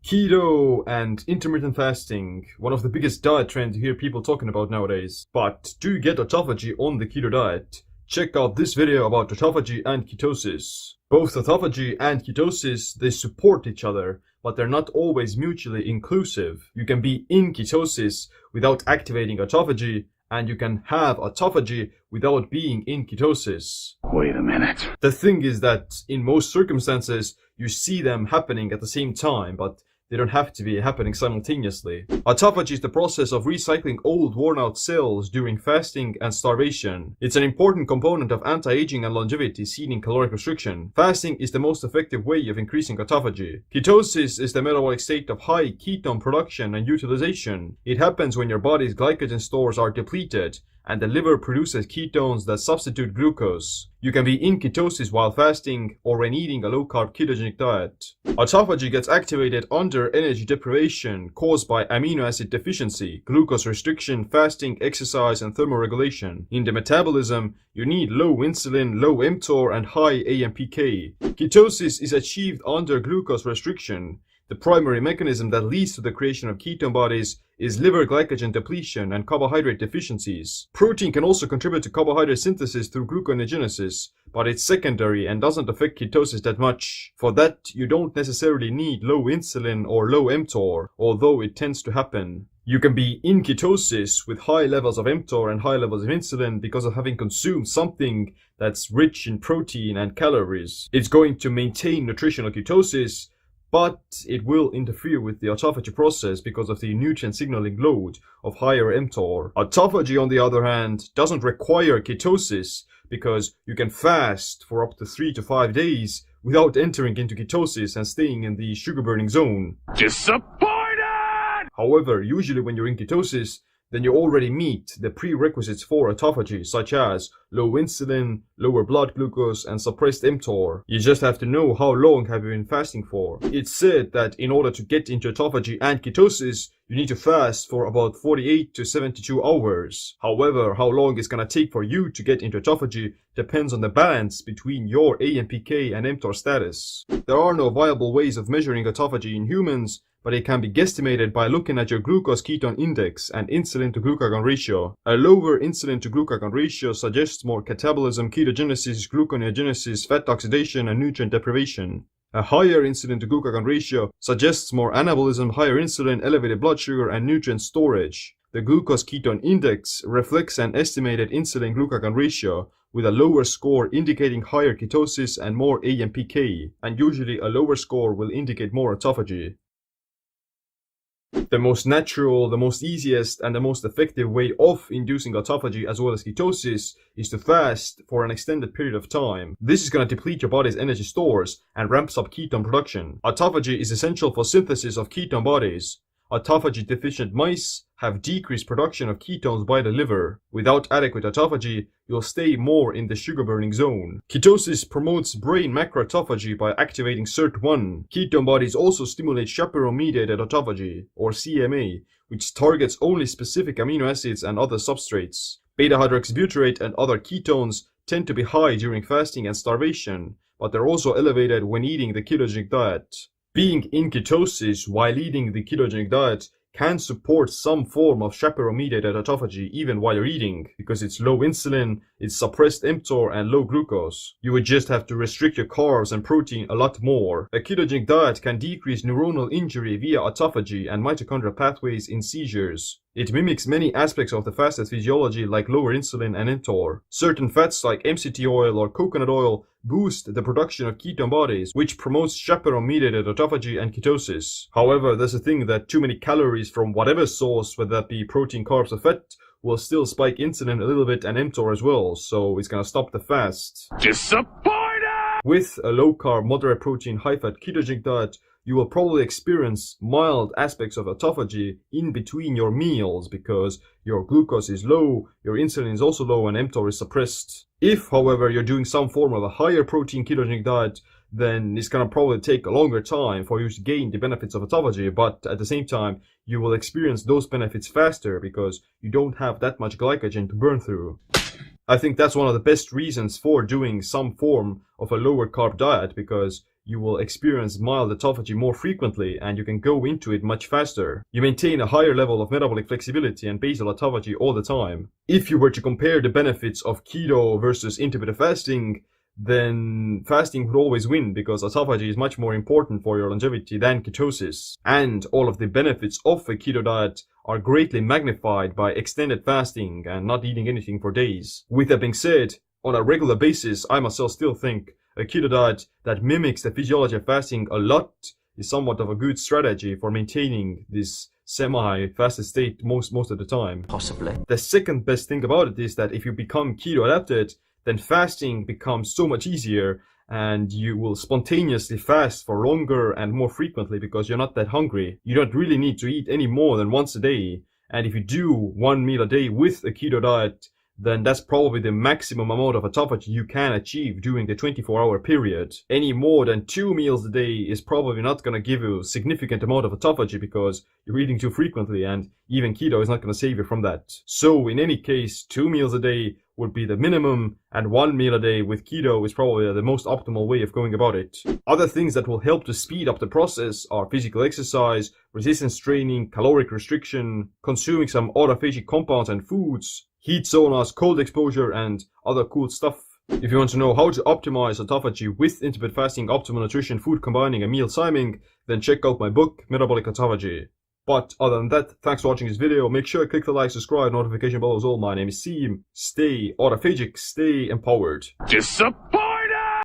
Keto and intermittent fasting, one of the biggest diet trends you hear people talking about nowadays. But do you get autophagy on the keto diet? Check out this video about autophagy and ketosis. Both autophagy and ketosis, they support each other, but they're not always mutually inclusive. You can be in ketosis without activating autophagy, and you can have autophagy without being in ketosis. Wait a minute. The thing is that in most circumstances, you see them happening at the same time, but they don't have to be happening simultaneously. Autophagy is the process of recycling old worn-out cells during fasting and starvation. It's an important component of anti-aging and longevity seen in caloric restriction. Fasting is the most effective way of increasing autophagy. Ketosis is the metabolic state of high ketone production and utilization. It happens when your body's glycogen stores are depleted and the liver produces ketones that substitute glucose. You can be in ketosis while fasting or when eating a low-carb ketogenic diet. Autophagy gets activated under energy deprivation caused by amino acid deficiency, glucose restriction, fasting, exercise, and thermoregulation. In the metabolism, you need low insulin, low mTOR, and high AMPK. Ketosis is achieved under glucose restriction. The primary mechanism that leads to the creation of ketone bodies is liver glycogen depletion and carbohydrate deficiencies. Protein can also contribute to carbohydrate synthesis through gluconeogenesis, but it's secondary and doesn't affect ketosis that much. For that, you don't necessarily need low insulin or low mTOR, although it tends to happen. You can be in ketosis with high levels of mTOR and high levels of insulin because of having consumed something that's rich in protein and calories. It's going to maintain nutritional ketosis, but it will interfere with the autophagy process because of the nutrient signaling load of higher mTOR. Autophagy, on the other hand, doesn't require ketosis because you can fast for up to 3 to 5 days without entering into ketosis and staying in the sugar burning zone. Disappointed! However, usually when you're in ketosis, then you already meet the prerequisites for autophagy, such as low insulin, lower blood glucose, and suppressed mTOR. You just have to know how long have you been fasting for. It's said that in order to get into autophagy and ketosis, you need to fast for about 48 to 72 hours. However, how long it's gonna take for you to get into autophagy depends on the balance between your AMPK and mTOR status. There are no viable ways of measuring autophagy in humans, but it can be guesstimated by looking at your glucose-ketone index and insulin-to-glucagon ratio. A lower insulin-to-glucagon ratio suggests more catabolism, ketogenesis, gluconeogenesis, fat oxidation, and nutrient deprivation. A higher insulin-to-glucagon ratio suggests more anabolism, higher insulin, elevated blood sugar, and nutrient storage. The glucose-ketone index reflects an estimated insulin-glucagon ratio, with a lower score indicating higher ketosis and more AMPK, and usually a lower score will indicate more autophagy. The most natural, the most easiest, and the most effective way of inducing autophagy as well as ketosis is to fast for an extended period of time. This is going to deplete your body's energy stores and ramps up ketone production. Autophagy is essential for synthesis of ketone bodies. Autophagy deficient mice have decreased production of ketones by the liver. Without adequate autophagy, you'll stay more in the sugar burning zone. Ketosis promotes brain macroautophagy by activating SIRT1. Ketone bodies also stimulate chaperone-mediated autophagy, or CMA, which targets only specific amino acids and other substrates. Beta-hydroxybutyrate and other ketones tend to be high during fasting and starvation, but they're also elevated when eating the ketogenic diet. Being in ketosis while eating the ketogenic diet can support some form of chaperone-mediated autophagy even while you're eating, because it's low insulin, it's suppressed mTOR, and low glucose. You would just have to restrict your carbs and protein a lot more. A ketogenic diet can decrease neuronal injury via autophagy and mitochondrial pathways in seizures. It mimics many aspects of the fasted physiology like lower insulin and mTOR. Certain fats like MCT oil or coconut oil boost the production of ketone bodies, which promotes chaperone-mediated autophagy and ketosis. However, there's a thing that too many calories from whatever source, whether that be protein, carbs, or fat, will still spike insulin a little bit and mTOR as well, so it's gonna stop the fast. Disappointed! With a low-carb, moderate protein, high-fat ketogenic diet, you will probably experience mild aspects of autophagy in between your meals because your glucose is low, your insulin is also low, and mTOR is suppressed. If, however, you're doing some form of a higher protein ketogenic diet, then it's gonna probably take a longer time for you to gain the benefits of autophagy, but at the same time, you will experience those benefits faster because you don't have that much glycogen to burn through. I think that's one of the best reasons for doing some form of a lower carb diet, because you will experience mild autophagy more frequently and you can go into it much faster. You maintain a higher level of metabolic flexibility and basal autophagy all the time. If you were to compare the benefits of keto versus intermittent fasting, then fasting would always win because autophagy is much more important for your longevity than ketosis. And all of the benefits of a keto diet are greatly magnified by extended fasting and not eating anything for days. With that being said, on a regular basis, I myself still think a keto diet that mimics the physiology of fasting a lot is somewhat of a good strategy for maintaining this semi-fasted state most of the time. Possibly. The second best thing about it is that if you become keto adapted, then fasting becomes so much easier and you will spontaneously fast for longer and more frequently because you're not that hungry. You don't really need to eat any more than once a day. And if you do one meal a day with a keto diet, then that's probably the maximum amount of autophagy you can achieve during the 24-hour period. Any more than 2 meals a day is probably not going to give you a significant amount of autophagy because you're eating too frequently, and even keto is not going to save you from that. So in any case, 2 meals a day would be the minimum, and 1 meal a day with keto is probably the most optimal way of going about it. Other things that will help to speed up the process are physical exercise, resistance training, caloric restriction, consuming some autophagic compounds and foods, heat saunas, cold exposure, and other cool stuff. If you want to know how to optimize autophagy with intermittent fasting, optimal nutrition, food combining, and meal timing, then check out my book, Metabolic Autophagy. But other than that, thanks for watching this video. Make sure to click the like, subscribe, notification bell as well. My name is Seem. Stay autophagic, stay empowered. Disappointed!